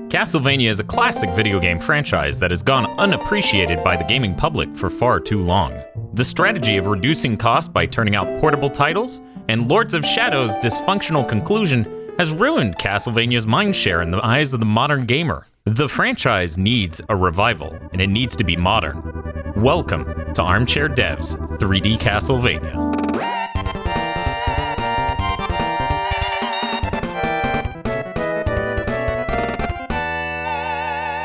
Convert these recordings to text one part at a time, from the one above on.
Castlevania is a classic video game franchise that has gone unappreciated by the gaming public for far too long. The strategy of reducing cost by turning out portable titles, and Lords of Shadow's dysfunctional conclusion has ruined Castlevania's mindshare in the eyes of the modern gamer. The franchise needs a revival, and it needs to be modern. Welcome to Armchair Devs 3D Castlevania.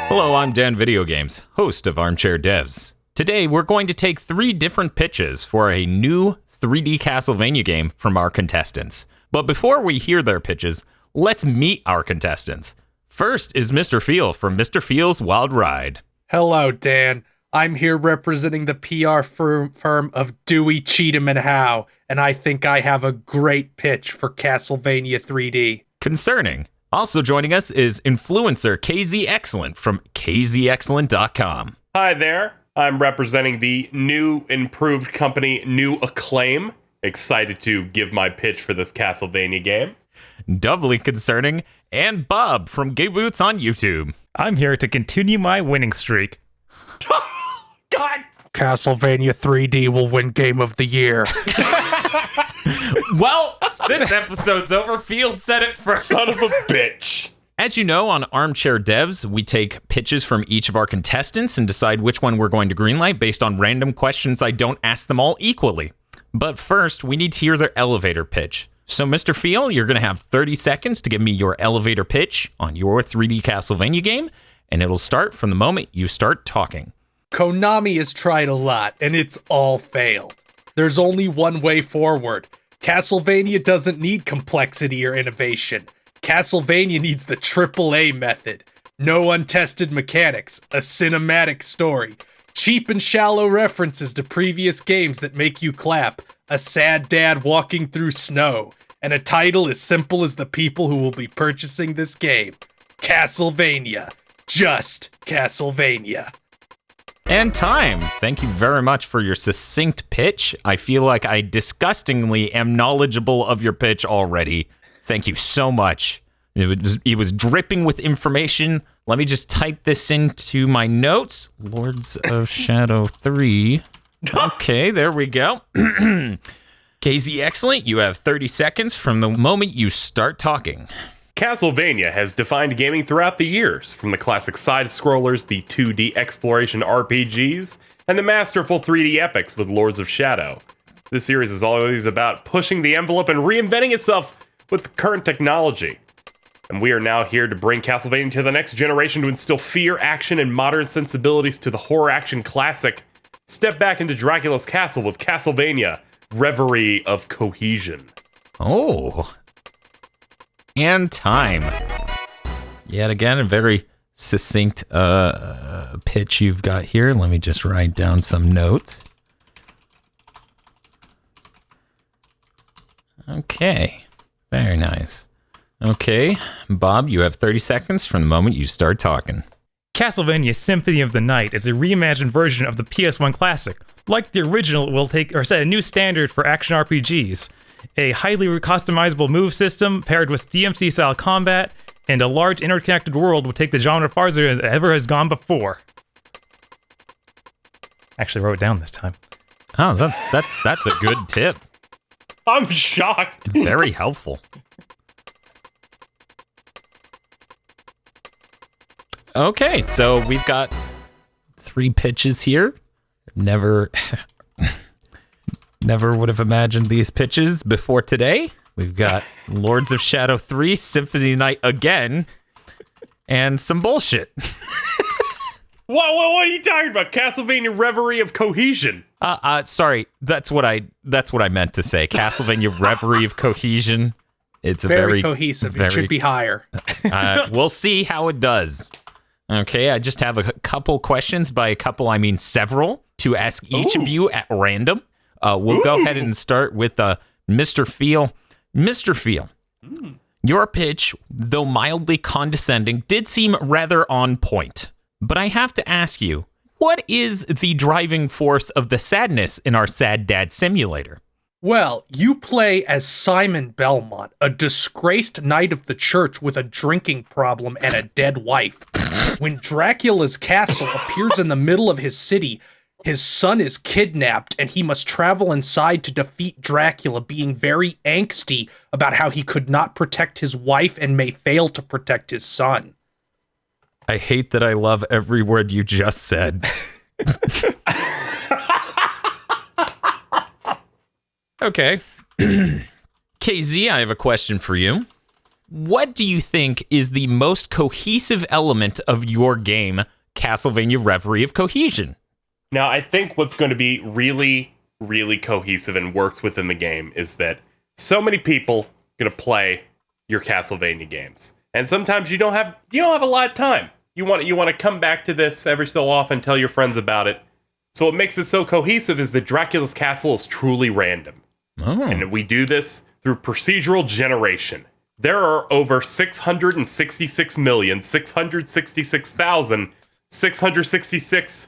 Hello, I'm Dan Video Games, host of Armchair Devs. Today, we're going to take 3 different pitches for a new 3D Castlevania game from our contestants. But before we hear their pitches, let's meet our contestants. First is Mr. Feel from Mr. Feel's Wild Ride. Hello, Dan. I'm here representing the PR firm of Dewey, Cheatham, and Howe, and I think I have a great pitch for Castlevania 3D. Concerning. Also joining us is influencer KZ Excellent from kzexcellent.com. Hi there. I'm representing the new improved company, New Acclaim. Excited to give my pitch for this Castlevania game. Doubly concerning, and Bob from GigaBoots on YouTube. I'm here to continue my winning streak. God! Castlevania 3D will win Game of the Year. Well, this episode's over. Feel said it first. Son of a bitch. As you know, on Armchair Devs, we take pitches from each of our contestants and decide which one we're going to greenlight based on random questions. I don't ask them all equally. But first, we need to hear their elevator pitch. So, Mr. Feel, you're going to have 30 seconds to give me your elevator pitch on your 3D Castlevania game, and it'll start from the moment you start talking. Konami has tried a lot, and it's all failed. There's only one way forward. Castlevania doesn't need complexity or innovation. Castlevania needs the AAA method. No untested mechanics, a cinematic story, cheap and shallow references to previous games that make you clap, a sad dad walking through snow, and a title as simple as the people who will be purchasing this game. Castlevania. Just Castlevania. And time. Thank you very much for your succinct pitch. I feel like I disgustingly am knowledgeable of your pitch already. Thank you so much. It was dripping with information. Let me just type this into my notes. Lords of Shadow 3. Okay, there we go. KZ Excellent, you have 30 seconds from the moment you start talking. Castlevania has defined gaming throughout the years, from the classic side-scrollers, the 2D exploration RPGs, and the masterful 3D epics with Lords of Shadow. This series is always about pushing the envelope and reinventing itself with current technology. And we are now here to bring Castlevania to the next generation to instill fear, action, and modern sensibilities to the horror action classic. Step back into Dracula's castle with Castlevania, Reverie of Cohesion. Oh. And time. Yet again, a very succinct pitch you've got here. Let me just write down some notes. Okay. Very nice. Okay, Bob, you have 30 seconds from the moment you start talking. Castlevania Symphony of the Night is a reimagined version of the PS1 classic. Like the original, it will set a new standard for action RPGs. A highly customizable move system paired with DMC-style combat and a large interconnected world will take the genre farther as ever has gone before. Actually wrote it down this time. Oh, that's a good tip. I'm shocked. Very helpful. Okay, so we've got 3 pitches here. Never would have imagined these pitches before today. We've got Lords of Shadow 3, Symphony Night again, and some bullshit. What are you talking about? Castlevania Reverie of Cohesion. Sorry, that's what I meant to say. Castlevania Reverie of Cohesion. It's very cohesive. It should be higher. We'll see how it does. Okay, I just have a couple questions. By a couple, I mean several, to ask each of you at random. We'll go ahead and start with Mr. Feel. Mr. Feel, your pitch, though mildly condescending, did seem rather on point. But I have to ask you, what is the driving force of the sadness in our Sad Dad Simulator? Well, you play as Simon Belmont, a disgraced knight of the church with a drinking problem and a dead wife. When Dracula's castle appears in the middle of his city, his son is kidnapped and he must travel inside to defeat Dracula, being very angsty about how he could not protect his wife and may fail to protect his son. I hate that I love every word you just said. Okay. KZ, I have a question for you. What do you think is the most cohesive element of your game, Castlevania Reverie of Cohesion? Now, I think what's going to be really, really cohesive and works within the game is that so many people are going to play your Castlevania games. And sometimes you don't have a lot of time. You want to come back to this every so often, tell your friends about it. So what makes it so cohesive is that Dracula's castle is truly random. Oh. And we do this through procedural generation. There are over 666,666,666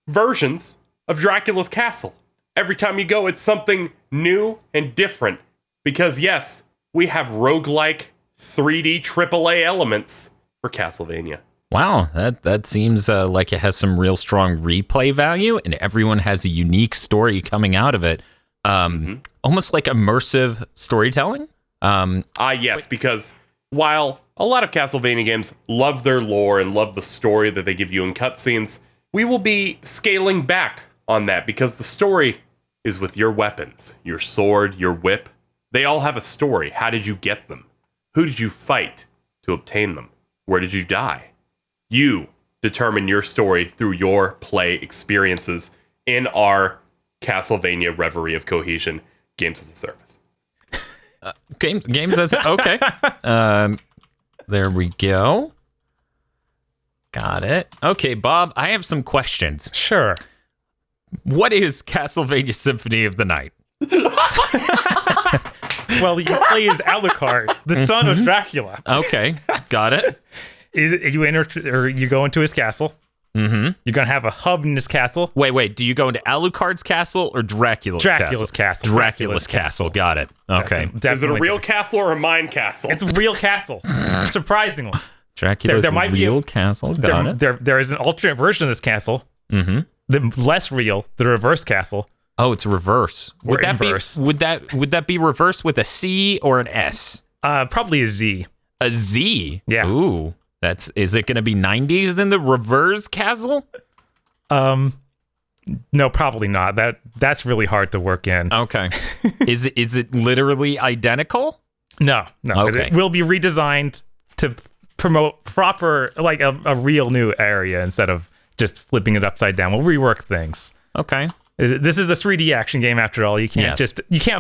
versions of Dracula's castle. Every time you go, it's something new and different. Because yes, we have roguelike 3D AAA elements for Castlevania. Wow, that seems like it has some real strong replay value, and everyone has a unique story coming out of it. Almost like immersive storytelling. Yes, because while a lot of Castlevania games love their lore and love the story that they give you in cutscenes, we will be scaling back on that because the story is with your weapons, your sword, your whip. They all have a story. How did you get them? Who did you fight to obtain them? Where did you die? You determine your story through your play experiences in our Castlevania Reverie of Cohesion Games as a Service. Games as okay. There we go. Got it. Okay, Bob, I have some questions. Sure. What is Castlevania Symphony of the Night? Well, you play as Alucard, the son of Dracula. Okay, got it. You go into his castle. Mm-hmm. You're going to have a hub in this castle. Wait. Do you go into Alucard's castle or Dracula's castle? Dracula's castle. Got it. Okay. Is it a real castle or a mine castle? It's a real castle. Surprisingly. Dracula's there might real be castle. Got it. There is an alternate version of this castle. Mm-hmm. The less real, the reverse castle. Oh, it's reverse. Would that inverse. would that be reverse with a C or an S? Probably a Z. A Z. Yeah. Ooh. Is it going to be 90s in the reverse castle? No, probably not. That's really hard to work in. Okay. Is it literally identical? No. Okay. It will be redesigned to promote proper, like a real new area instead of just flipping it upside down. We'll rework things. Okay. This is a 3D action game after all. You can't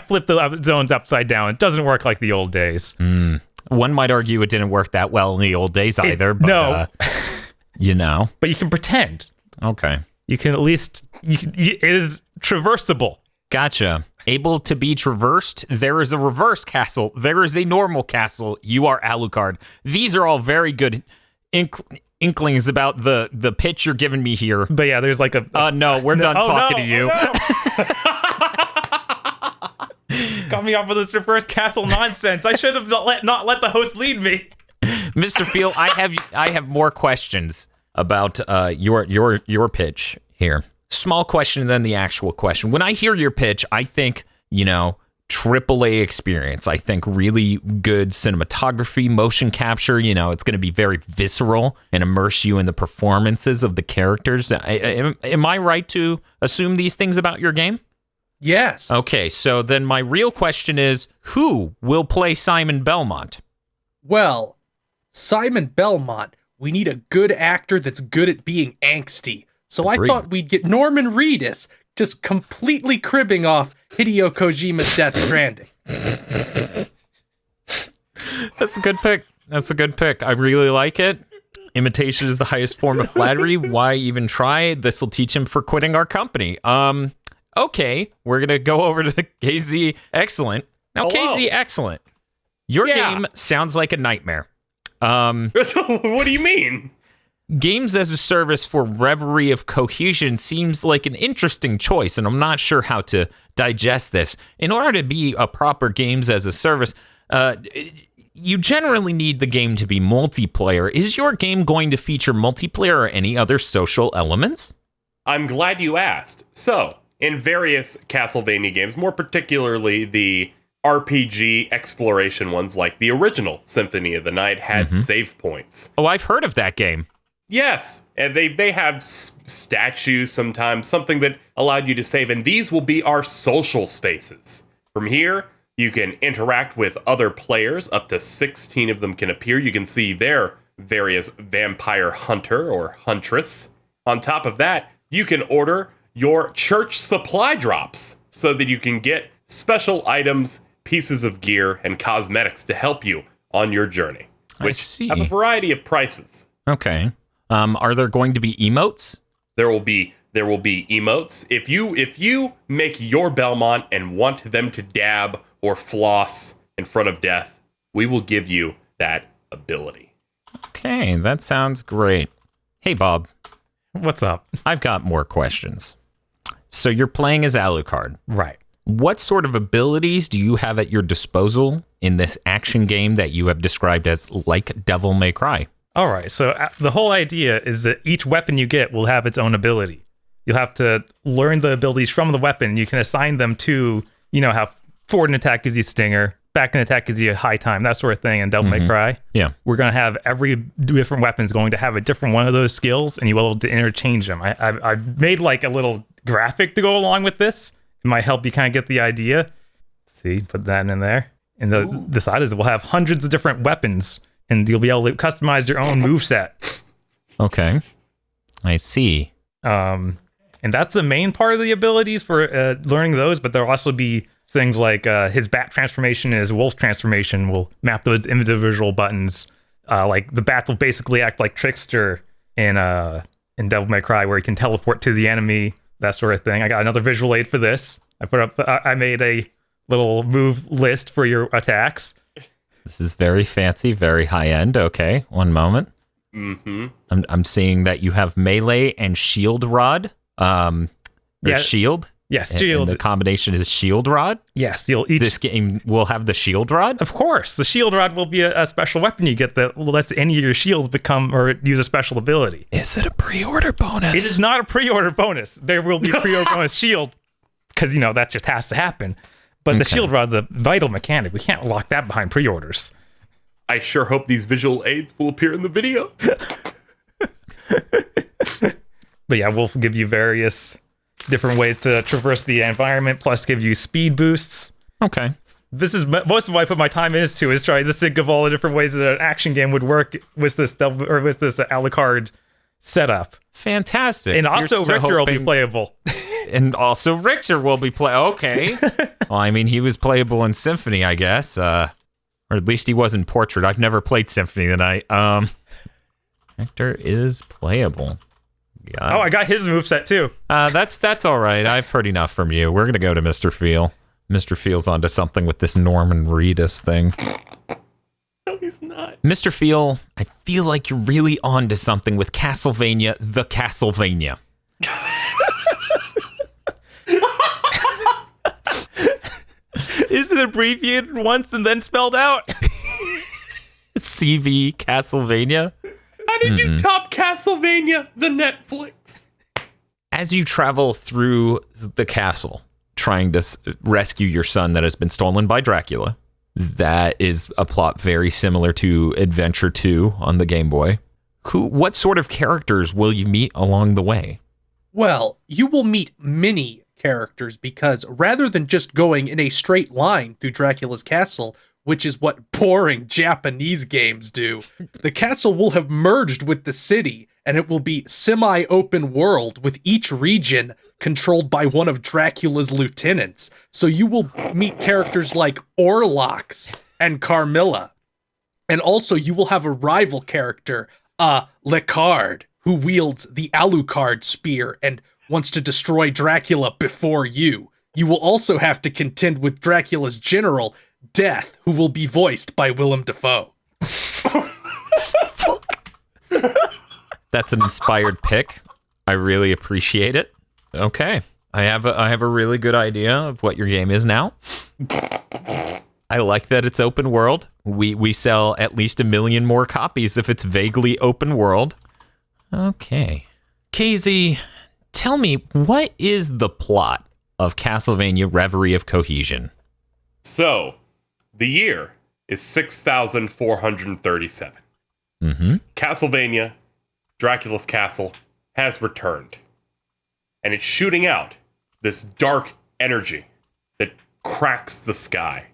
flip the zones upside down. It doesn't work like the old days. One might argue it didn't work that well in the old days either. But, no. But you can pretend. Okay. You can at least... it is traversable. Gotcha. Able to be traversed. There is a reverse castle. There is a normal castle. You are Alucard. These are all very good inklings about the pitch you're giving me here. But yeah, there's like a... no, we're done talking to you. Got me off with this reverse castle nonsense. I should have not let the host lead me. Mr. Field, I have more questions about your pitch here. Small question than the actual question. When I hear your pitch, I think, AAA experience. I think really good cinematography, motion capture. It's going to be very visceral and immerse you in the performances of the characters. Am I right to assume these things about your game? Yes. Okay, so then my real question is, who will play Simon Belmont? Well, Simon Belmont, we need a good actor that's good at being angsty. So Agreed. I thought we'd get Norman Reedus just completely cribbing off Hideo Kojima's Death Stranding. That's a good pick. I really like it. Imitation is the highest form of flattery. Why even try? This will teach him for quitting our company. Okay, we're going to go over to KZ Excellent. Now, Hello. KZ Excellent, your game sounds like a nightmare. What do you mean? Games as a service for reverie of cohesion seems like an interesting choice, and I'm not sure how to digest this. In order to be a proper games as a service, you generally need the game to be multiplayer. Is your game going to feature multiplayer or any other social elements? I'm glad you asked. So, in various Castlevania games, more particularly the RPG exploration ones like the original Symphony of the Night had save points. Oh, I've heard of that game. Yes, and they have statues sometimes, something that allowed you to save, and these will be our social spaces. From here, you can interact with other players. Up to 16 of them can appear. You can see their various vampire hunter or huntress. On top of that, you can order your church supply drops so that you can get special items, pieces of gear, and cosmetics to help you on your journey, which have a variety of prices. Okay. Are there going to be emotes? There will be emotes. If you make your Belmont and want them to dab or floss in front of death, we will give you that ability. Okay, that sounds great. Hey, Bob. What's up? I've got more questions. So you're playing as Alucard. Right. What sort of abilities do you have at your disposal in this action game that you have described as like Devil May Cry? All right, so the whole idea is that each weapon you get will have its own ability. You'll have to learn the abilities from the weapon. You can assign them to, how forward and attack gives you stinger, back and attack gives you a high time, that sort of thing in Devil May Cry. Yeah. We're going to have every different weapon's going to have a different one of those skills, and you'll be able to interchange them. I've made like a little graphic to go along with this. It might help you kind of get the idea. See, put that in there. And the side is we'll have hundreds of different weapons, and you'll be able to customize your own moveset. Okay. I see. And that's the main part of the abilities for learning those, but there'll also be things like his bat transformation and his wolf transformation will map those individual buttons. Like the bat will basically act like Trickster in Devil May Cry, where he can teleport to the enemy, that sort of thing. I got another visual aid for this. I made a little move list for your attacks. This is very fancy, very high end. Okay, one moment. Mm-hmm. I'm seeing that you have melee and shield rod. Shield. Yes, shield. And the combination is shield rod. Yes, this game will have the shield rod. Of course, the shield rod will be a special weapon you get that lets any of your shields become or use a special ability. Is it a pre-order bonus? It is not a pre-order bonus. There will be a pre-order bonus shield because that just has to happen. But the shield rod's a vital mechanic. We can't lock that behind pre-orders. I sure hope these visual aids will appear in the video. But yeah, we'll give you various different ways to traverse the environment, plus give you speed boosts. Okay. This is most of what I put my time into is trying to think of all the different ways that an action game would work with this Alucard setup. Fantastic. And also Richter will be playable. And also Richter will be okay. Well, I mean, he was playable in Symphony, I guess. Or at least he was in Portrait. I've never played Symphony of the Night. Richter is playable. Oh, I got his moveset too. That's all right. I've heard enough from you. We're gonna go to Mr. Feel. Mr. Feel's onto something with this Norman Reedus thing. No, he's not. Mr. Feel, I feel like you're really onto something with Castlevania, the Castlevania. Is it abbreviated once and then spelled out? CV Castlevania? How did you top Castlevania, the Netflix? As you travel through the castle, trying to rescue your son that has been stolen by Dracula, that is a plot very similar to Adventure 2 on the Game Boy. What sort of characters will you meet along the way? Well, you will meet many characters because rather than just going in a straight line through Dracula's castle, which is what boring Japanese games do, the castle will have merged with the city, and it will be semi-open world with each region controlled by one of Dracula's lieutenants. So you will meet characters like Orlox and Carmilla. And also you will have a rival character, Lecard, who wields the Alucard spear and wants to destroy Dracula before you. You will also have to contend with Dracula's general, Death, who will be voiced by Willem Dafoe. That's an inspired pick. I really appreciate it. Okay. I have a really good idea of what your game is now. I like that it's open world. We sell at least 1 million more copies if it's vaguely open world. Okay. KZ, tell me, what is the plot of Castlevania Reverie of Cohesion? So, the year is 6,437. Castlevania, Dracula's Castle, has returned. And it's shooting out this dark energy that cracks the sky.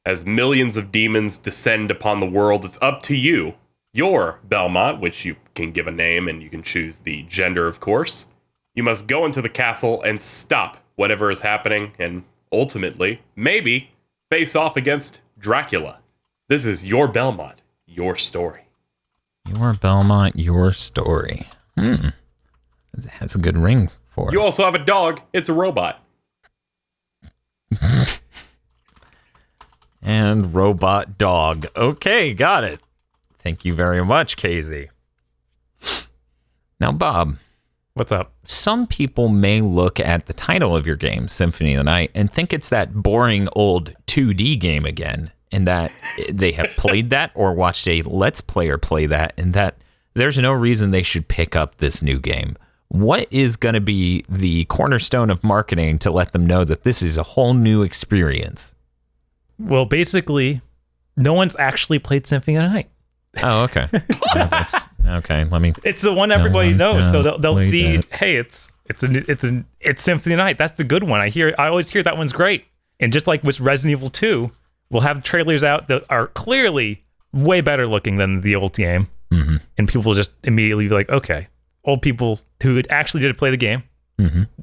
As millions of demons descend upon the world, it's up to you, your Belmont, which you can give a name and you can choose the gender, of course. You must go into the castle and stop whatever is happening and ultimately, maybe, face off against Dracula. This is your Belmont, your story. Your Belmont, your story. It has a good ring for it. You also have a dog. It's a robot. And robot dog. Okay, got it. Thank you very much, KZ. Now, Bob. What's up? Some people may look at the title of your game, Symphony of the Night, and think it's that boring old 2D game again, and that they have played that or watched a Let's Player play that, and that there's no reason they should pick up this new game. What is going to be the cornerstone of marketing to let them know that this is a whole new experience? Well, basically, no one's actually played Symphony of the Night. Oh, okay. Okay, let me... It's the one everybody knows, so they'll see, that. hey, it's Symphony of the Night. That's the good one. I always hear that one's great. And just like with Resident Evil 2, we'll have trailers out that are clearly way better looking than the old game. Mm-hmm. And people will just immediately be like, okay, old people who actually did play the game,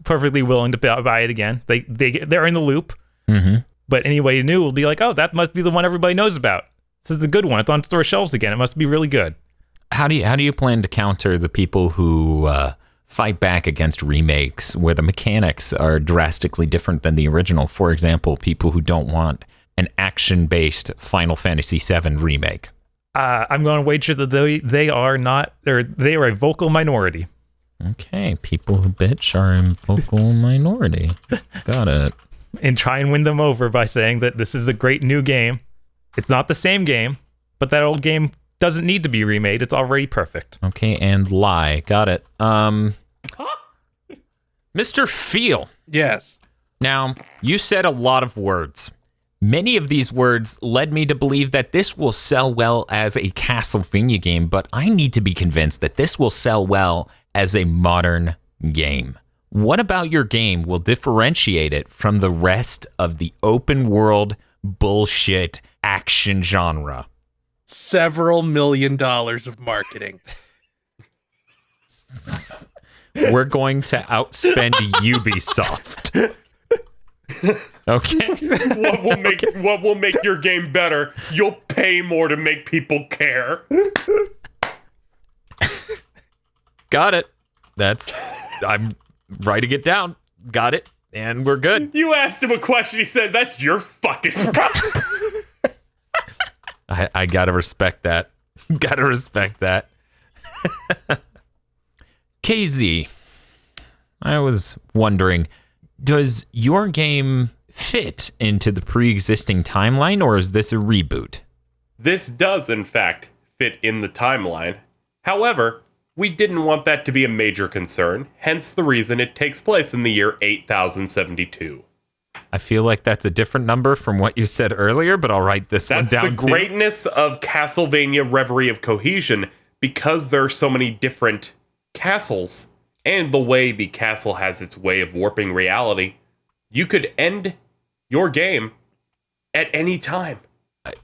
perfectly willing to buy it again. They're in the loop. Mm-hmm. But anybody new will be like, oh, that must be the one everybody knows about. This is the good one. It's on store shelves again. It must be really good. How do you plan to counter the people who fight back against remakes where the mechanics are drastically different than the original? For example, people who don't want an action-based Final Fantasy VII remake. I'm going to wager that they are a vocal minority. Okay, people who bitch are a vocal minority. Got it. And try and win them over by saying that this is a great new game. It's not the same game, but that old game doesn't need to be remade. It's already perfect. Okay, and lie. Got it. Mr. Feel. Yes. Now, you said a lot of words. Many of these words led me to believe that this will sell well as a Castlevania game, but I need to be convinced that this will sell well as a modern game. What about your game will differentiate it from the rest of the open world bullshit action genre? Several $1 million of marketing. We're going to outspend Ubisoft. Okay. What will make your game better? You'll pay more to make people care. Got it. I'm writing it down. Got it. And we're good. You asked him a question. He said, "That's your fucking problem." I gotta respect that. Gotta respect that. KZ, I was wondering, does your game fit into the pre-existing timeline, or is this a reboot? This does, in fact, fit in the timeline. However, we didn't want that to be a major concern, hence the reason it takes place in the year 8072. I feel like that's a different number from what you said earlier, but I'll write this one down too. That's the greatness of Castlevania Reverie of Cohesion, because there are so many different castles, and the way the castle has its way of warping reality. You could end your game at any time.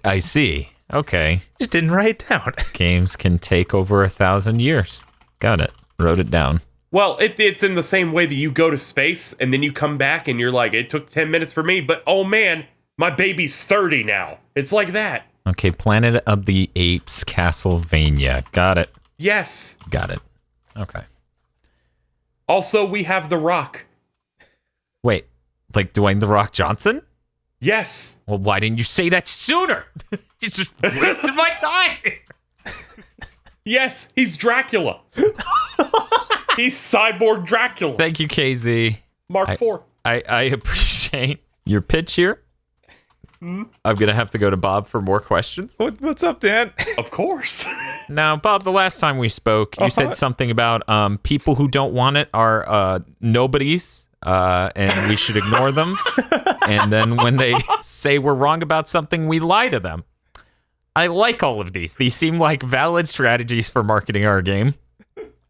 I see. Okay. Just didn't write it down. Games can take over 1,000 years. Got it. Wrote it down. Well, it's in the same way that you go to space and then you come back and you're like, it took 10 minutes for me, but oh man, my baby's 30 now. It's like that. Okay, Planet of the Apes, Castlevania. Got it. Yes. Got it. Okay. Also, we have The Rock. Wait, like Dwayne The Rock Johnson? Yes. Well, why didn't you say that sooner? You just wasted my time. Yes, he's Dracula. He's cyborg Dracula. Thank you, KZ. Mark IV. I appreciate your pitch here. I'm going to have to go to Bob for more questions. What's up, Dan? Of course. Now, Bob, the last time we spoke, you said something about people who don't want it are nobodies, and we should ignore them. And then when they say we're wrong about something, we lie to them. I like all of these. These seem like valid strategies for marketing our game.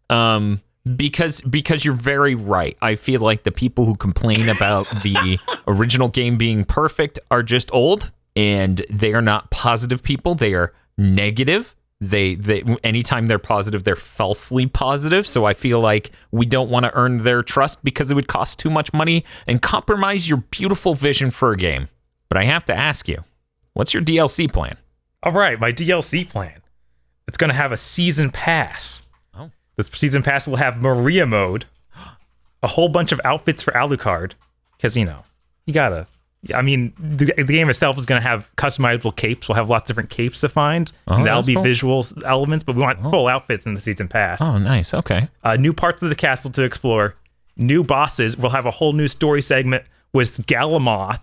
Because you're very right. I feel like the people who complain about the original game being perfect are just old, and they are not positive people. They are negative. They anytime they're positive, they're falsely positive. So I feel like we don't want to earn their trust because it would cost too much money and compromise your beautiful vision for a game. But I have to ask you, what's your DLC plan? All right, my DLC plan. It's going to have a season pass. Oh. This season pass will have Maria mode, a whole bunch of outfits for Alucard, because, you gotta... I mean, the game itself is going to have customizable capes. We'll have lots of different capes to find, and that'll be cool. Visual elements, but we want full outfits in the season pass. Oh, nice. Okay. New parts of the castle to explore, new bosses. We'll have a whole new story segment with Galamoth,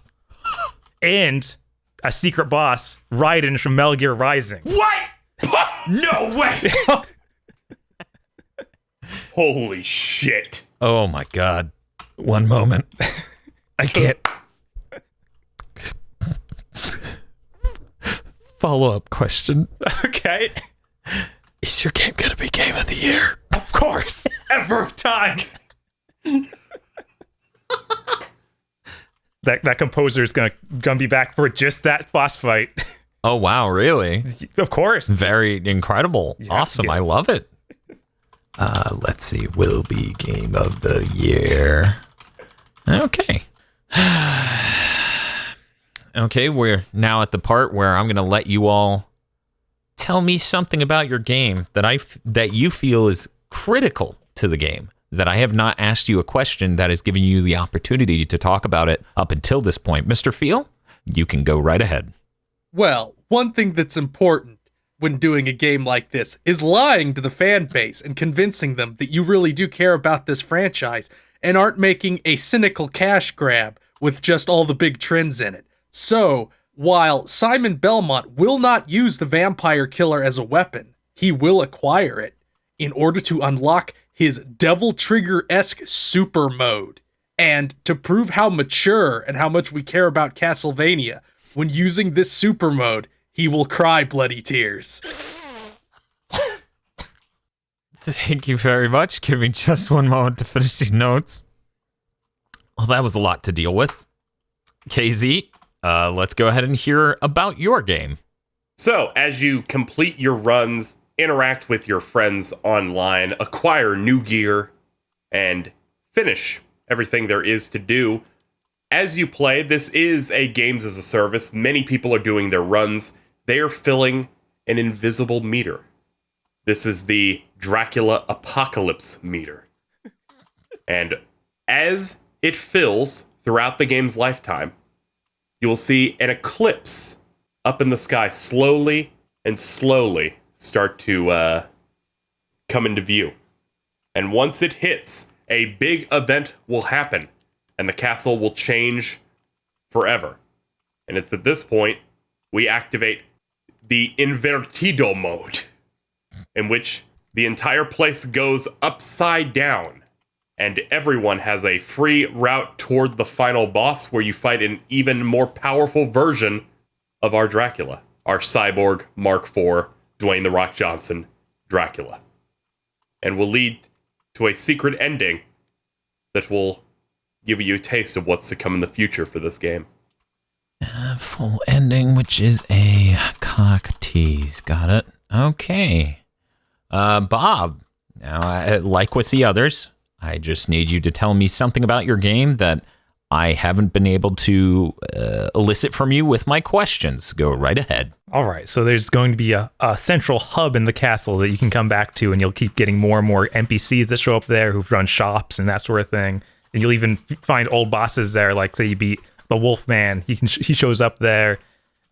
and a secret boss, Raiden from Metal Gear Rising. What? No way! Holy shit. Oh my god. One moment. I can't. Follow-up question. Okay. Is your game gonna be Game of the Year? Of course. Every time. That composer is gonna be back for just that boss fight. Oh wow, really? Of course. Very incredible. Awesome. I love it. Let's see. Will be Game of the Year. Okay. Okay, we're now at the part where I'm going to let you all tell me something about your game that you feel is critical to the game, that I have not asked you a question that has given you the opportunity to talk about it up until this point. Mr. Feel, you can go right ahead. Well, one thing that's important when doing a game like this is lying to the fan base and convincing them that you really do care about this franchise and aren't making a cynical cash grab with just all the big trends in it. So, while Simon Belmont will not use the vampire killer as a weapon, he will acquire it in order to unlock his Devil Trigger-esque super mode. And to prove how mature and how much we care about Castlevania, when using this super mode, he will cry bloody tears. Thank you very much. Give me just one moment to finish these notes. Well, that was a lot to deal with. KZ, let's go ahead and hear about your game. So, as you complete your runs, interact with your friends online, acquire new gear, and finish everything there is to do, as you play, this is a games as a service. Many people are doing their runs. They are filling an invisible meter. This is the Dracula Apocalypse meter. And as it fills throughout the game's lifetime, you will see an eclipse up in the sky slowly and slowly start to come into view. And once it hits, a big event will happen, and the castle will change forever. And it's at this point we activate the Invertido mode, in which the entire place goes upside down. And everyone has a free route toward the final boss, where you fight an even more powerful version of our Dracula, our cyborg Mark IV, Dwayne "The Rock" Johnson Dracula. And will lead to a secret ending that will give you a taste of what's to come in the future for this game. Full ending, which is a cock tease. Got it. Okay. Bob, now, like with the others, I just need you to tell me something about your game that I haven't been able to elicit from you with my questions. Go right ahead. All right, so there's going to be a central hub in the castle that you can come back to, and you'll keep getting more and more NPCs that show up there who've run shops and that sort of thing. And you'll even find old bosses there, like say you beat the Wolfman. He shows up there.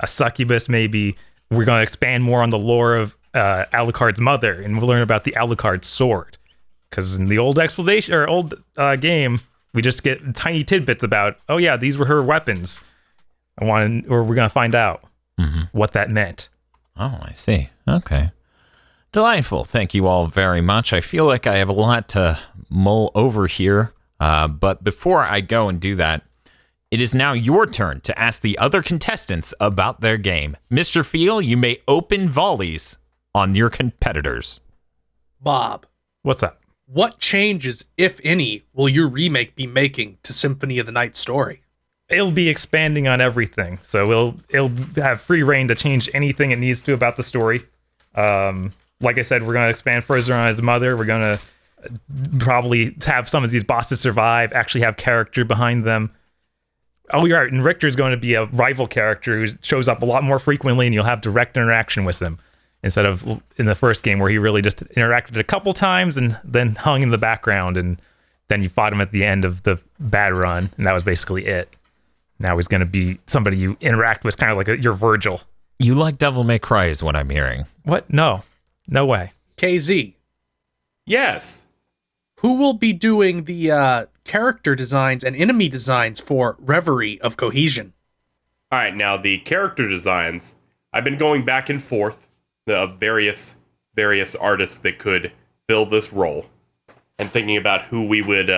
A succubus, maybe. We're going to expand more on the lore of Alucard's mother, and we'll learn about the Alucard sword. Because in the old explanation or old game, we just get tiny tidbits about, oh yeah, these were her weapons. We're gonna find out what that meant. Oh, I see. Okay. Delightful. Thank you all very much. I feel like I have a lot to mull over here. But before I go and do that, it is now your turn to ask the other contestants about their game. Mr. Feel, you may open volleys on your competitors. Bob, What's up? what changes, if any, will your remake be making to Symphony of the Night story? It'll be expanding on everything, so it'll have free reign to change anything it needs to about the story. Like I said, we're gonna expand further on his mother. We're gonna probably have some of these bosses survive, actually have character behind them. Oh, you're right. And Richter's going to be a rival character who shows up a lot more frequently, and you'll have direct interaction with him instead of in the first game where he really just interacted a couple times and then hung in the background, and then you fought him at the end of the bad run, and that was basically it. Now he's going to be somebody you interact with, kind of like your Virgil. You like Devil May Cry is what I'm hearing. What? No way. KZ, Yes. who will be doing the character designs and enemy designs for Reverie of Cohesion? All right, now the character designs, I've been going back and forth of various artists that could fill this role, and thinking about who we would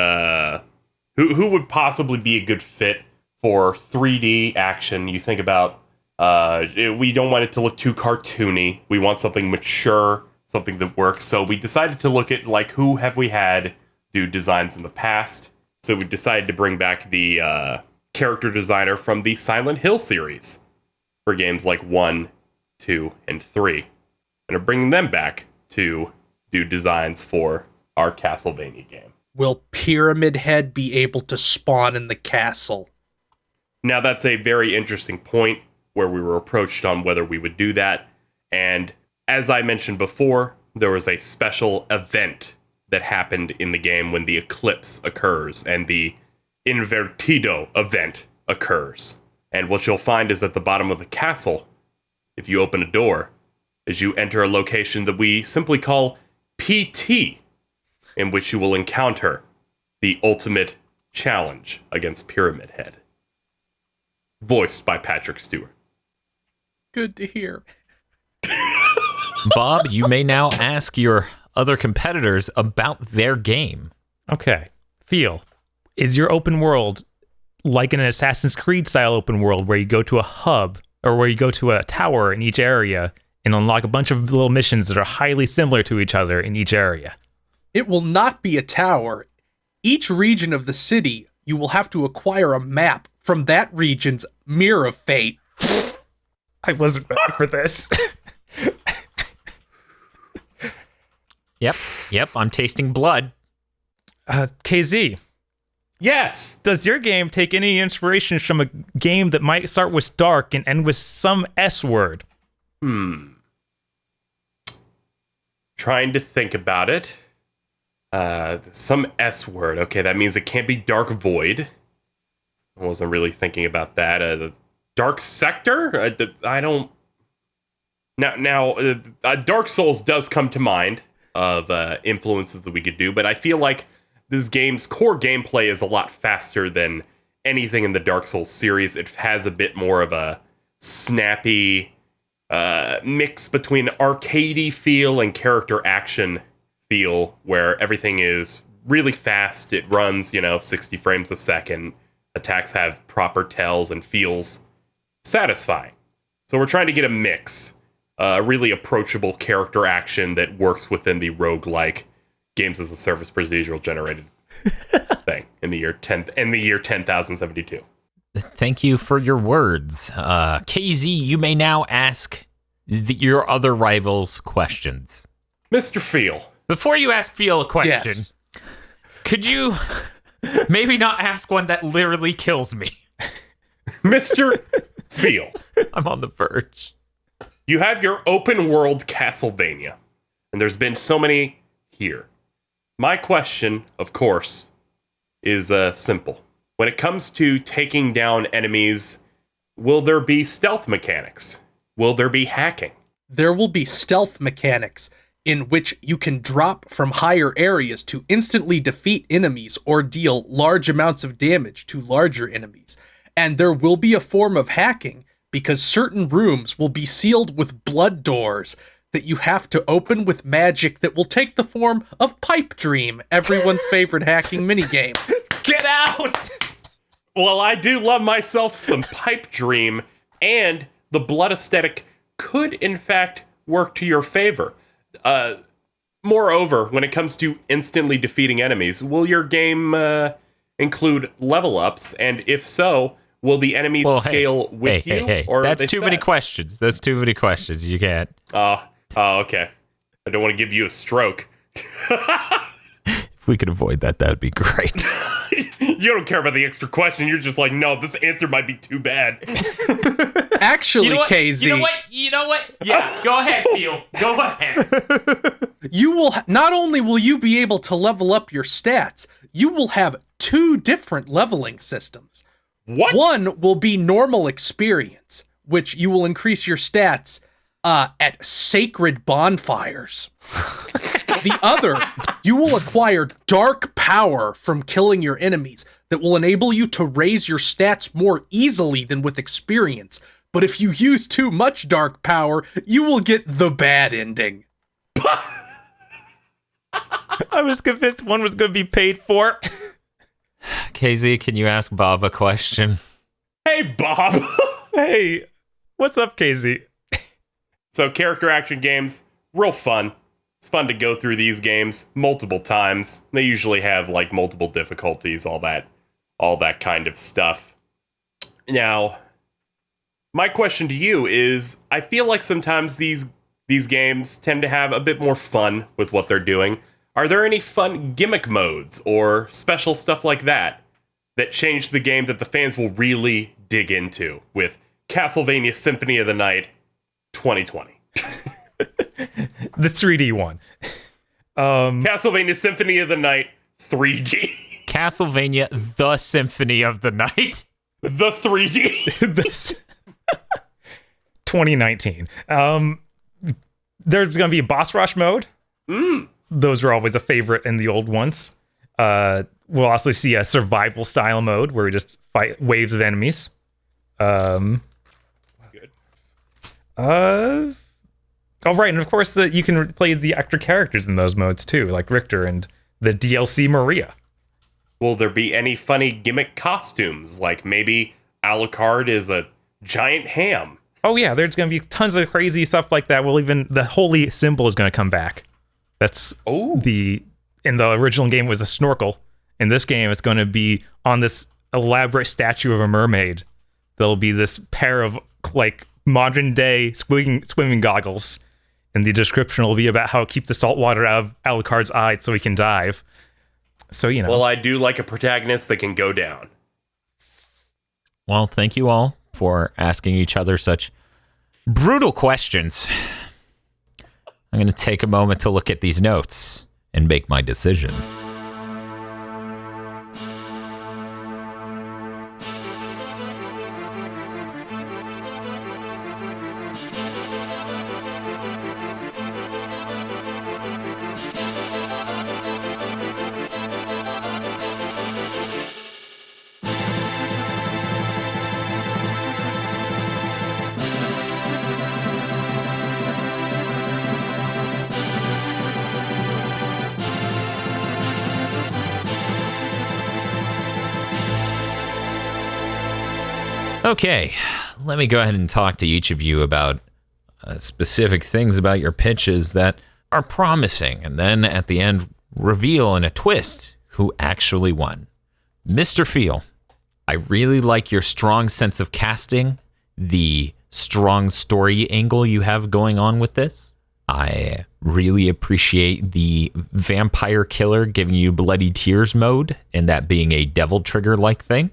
who would possibly be a good fit for 3D action. You think about we don't want it to look too cartoony. We want something mature, something that works. So we decided to look at like who have we had do designs in the past. So we decided to bring back the character designer from the Silent Hill series for games like 1, 2, and 3. And are bringing them back to do designs for our Castlevania game. Will Pyramid Head be able to spawn in the castle? Now that's a very interesting point where we were approached on whether we would do that. And as I mentioned before, there was a special event that happened in the game when the eclipse occurs and the Invertido event occurs. And what you'll find is at the bottom of the castle, if you open a door, is you enter a location that we simply call PT, in which you will encounter the ultimate challenge against Pyramid Head. Voiced by Patrick Stewart. Good to hear. Bob, you may now ask your other competitors about their game. Okay. Feel. Is your open world like an Assassin's Creed style open world where you go to a hub or where you go to a tower in each area and unlock a bunch of little missions that are highly similar to each other in each area? It will not be a tower. Each region of the city, you will have to acquire a map from that region's Mirror of Fate. I wasn't ready for this. Yep, I'm tasting blood. KZ, Yes! does your game take any inspiration from a game that might start with dark and end with some S word? Trying to think about it. Some S word. Okay, that means it can't be Dark Void. I wasn't really thinking about that. Dark Sector? I don't... Now, Dark Souls does come to mind of influences that we could do, but I feel like this game's core gameplay is a lot faster than anything in the Dark Souls series. It has a bit more of a snappy mix between arcadey feel and character action feel, where everything is really fast. It runs, 60 frames a second. Attacks have proper tells and feels satisfying. So we're trying to get a mix, a really approachable character action that works within the roguelike games as a service procedural generated thing in the year 10,072. Thank you for your words. KZ, you may now ask your other rivals questions. Mr. Feel. Before you ask Feel a question, Yes. could you maybe not ask one that literally kills me? Mr. Feel. I'm on the verge. You have your open world Castlevania, and there's been so many here. My question, of course, is simple. When it comes to taking down enemies, will there be stealth mechanics? Will there be hacking? there will be stealth mechanics in which you can drop from higher areas to instantly defeat enemies or deal large amounts of damage to larger enemies. And there will be a form of hacking because certain rooms will be sealed with blood doors that you have to open with magic that will take the form of Pipe Dream, everyone's favorite hacking minigame. Get out! Well, I do love myself some Pipe Dream, and the blood aesthetic could, in fact, work to your favor. Moreover, when it comes to instantly defeating enemies, will your game include level ups? And if so, will the enemies scale with you? Hey. Or that's too many questions. That's too many questions. You can't. Oh, okay. I don't want to give you a stroke. If we could avoid that, that would be great. You don't care about the extra question. You're just like, no, this answer might be too bad. Actually, KZ. You know what? Yeah, go ahead, Phil. Go ahead. You will not only will you be able to level up your stats, you will have 2 different leveling systems. What? One will be normal experience, which you will increase your stats at sacred bonfires. The other, you will acquire dark power from killing your enemies that will enable you to raise your stats more easily than with experience. But if you use too much dark power, you will get the bad ending. I was convinced one was going to be paid for. KZ, can you ask Bob a question? Hey, Bob. Hey, what's up, KZ? So, character action games, real fun. It's fun to go through these games multiple times. They usually have like multiple difficulties, all that kind of stuff. Now, my question to you is, I feel like sometimes these games tend to have a bit more fun with what they're doing. Are there any fun gimmick modes or special stuff like that change the game that the fans will really dig into with Castlevania Symphony of the Night 2020? The 3D one. Castlevania Symphony of the Night 3D. Castlevania, the Symphony of the Night. The 3D. This 2019. There's going to be a boss rush mode. Those were always a favorite in the old ones. We'll also see a survival style mode where we just fight waves of enemies. Good. Oh, right, and of course you can play as the extra characters in those modes too, like Richter and the DLC Maria. Will there be any funny gimmick costumes? Like maybe Alucard is a giant ham. Oh yeah, there's going to be tons of crazy stuff like that. Well, even the holy symbol is going to come back. That's in the original game was a snorkel. In this game, it's going to be on this elaborate statue of a mermaid. There'll be this pair of like modern day swimming goggles. And the description will be about how keep the salt water out of Alucard's eye so he can dive. So, you know. Well, I do like a protagonist that can go down. Well, thank you all for asking each other such brutal questions. I'm going to take a moment to look at these notes and make my decision. Okay, let me go ahead and talk to each of you about specific things about your pitches that are promising, and then at the end, reveal in a twist who actually won. Mr. Feel, I really like your strong sense of casting, the strong story angle you have going on with this. I really appreciate the vampire killer giving you bloody tears mode, and that being a devil trigger-like thing.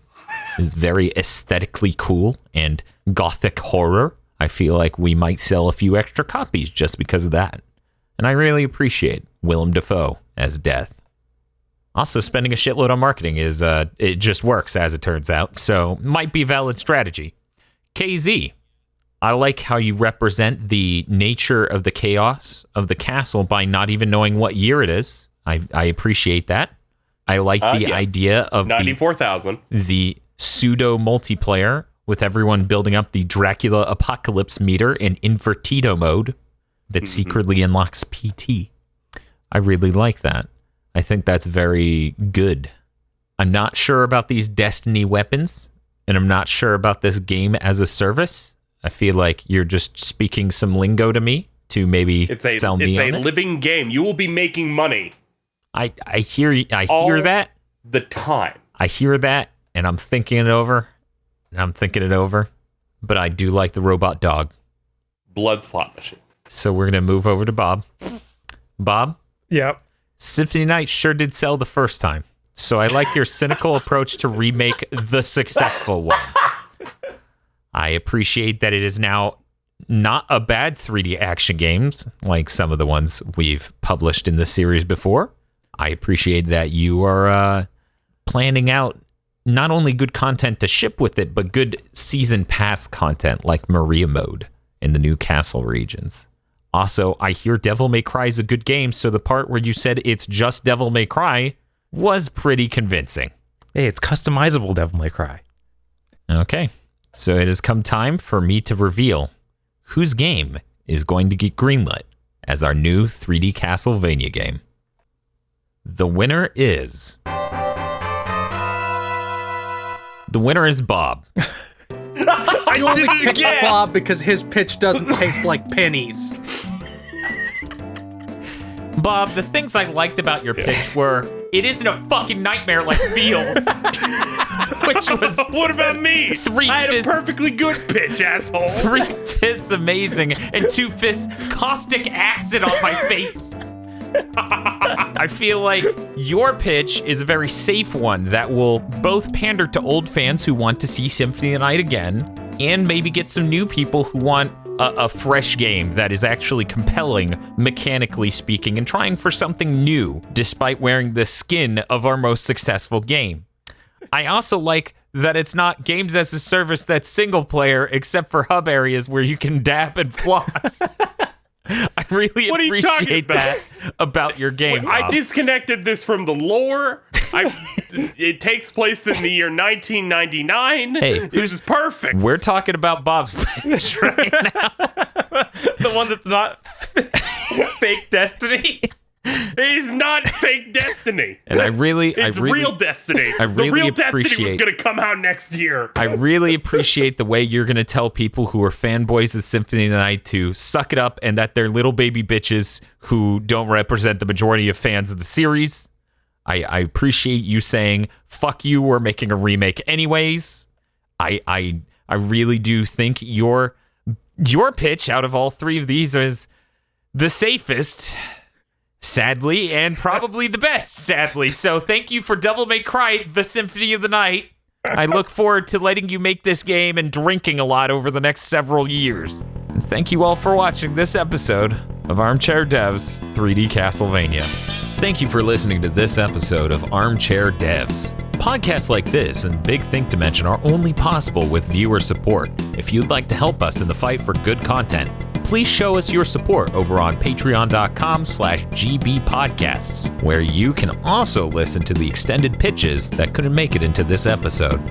Is very aesthetically cool and gothic horror. I feel like we might sell a few extra copies just because of that. And I really appreciate Willem Dafoe as Death. Also, spending a shitload on marketing is, it just works as it turns out, so might be valid strategy. KZ, I like how you represent the nature of the chaos of the castle by not even knowing what year it is. I appreciate that. I like the idea of 94,000. The pseudo multiplayer with everyone building up the Dracula apocalypse meter in Invertido mode that secretly unlocks PT. I really like that. I think that's very good. I'm not sure about these Destiny weapons, and I'm not sure about this game as a service. I feel like you're just speaking some lingo to me to maybe sell me on it. It's a living game. You will be making money. I hear that the time. I hear that, and I'm thinking it over. But I do like the robot dog. Blood slot machine. So we're gonna move over to Bob. Bob? Yep. Symphony Night sure did sell the first time. So I like your cynical approach to remake the successful one. I appreciate that it is now not a bad 3D action game like some of the ones we've published in the series before. I appreciate that you are planning out not only good content to ship with it, but good season pass content like Maria Mode in the new castle regions. Also, I hear Devil May Cry is a good game, so the part where you said it's just Devil May Cry was pretty convincing. Hey, it's customizable Devil May Cry. Okay, so it has come time for me to reveal whose game is going to get greenlit as our new 3D Castlevania game. The winner is Bob. I only picked Bob because his pitch doesn't taste like pennies. Bob, the things I liked about your pitch were, it isn't a fucking nightmare like feels. Which was... What about me? I had a perfectly good pitch, asshole. 3 fists amazing, and 2 fists caustic acid on my face. I feel like your pitch is a very safe one that will both pander to old fans who want to see Symphony of the Night again, and maybe get some new people who want a fresh game that is actually compelling, mechanically speaking, and trying for something new, despite wearing the skin of our most successful game. I also like that it's not games as a service that's single player, except for hub areas where you can dab and floss. I really appreciate that about your game. I disconnected this from the lore. It takes place in the year 1999. Hey, this is perfect. We're talking about Bob's pitch right now. The one that's not fake Destiny. It is not fake Destiny. And it's real Destiny. The real Destiny was going to come out next year. I really appreciate the way you're going to tell people who are fanboys of Symphony of the Night to suck it up, and that they're little baby bitches who don't represent the majority of fans of the series. I appreciate you saying, fuck you, we're making a remake anyways. I really do think your pitch out of all 3 of these is the safest, sadly, and probably the best, sadly. So thank you for Devil May Cry, the Symphony of the Night. I look forward to letting you make this game and drinking a lot over the next several years. And thank you all for watching this episode of Armchair Devs 3D Castlevania. Thank you for listening to this episode of Armchair Devs. Podcasts like this and Big Think Dimension are only possible with viewer support. If you'd like to help us in the fight for good content, please show us your support over on patreon.com/gbpodcasts, where you can also listen to the extended pitches that couldn't make it into this episode.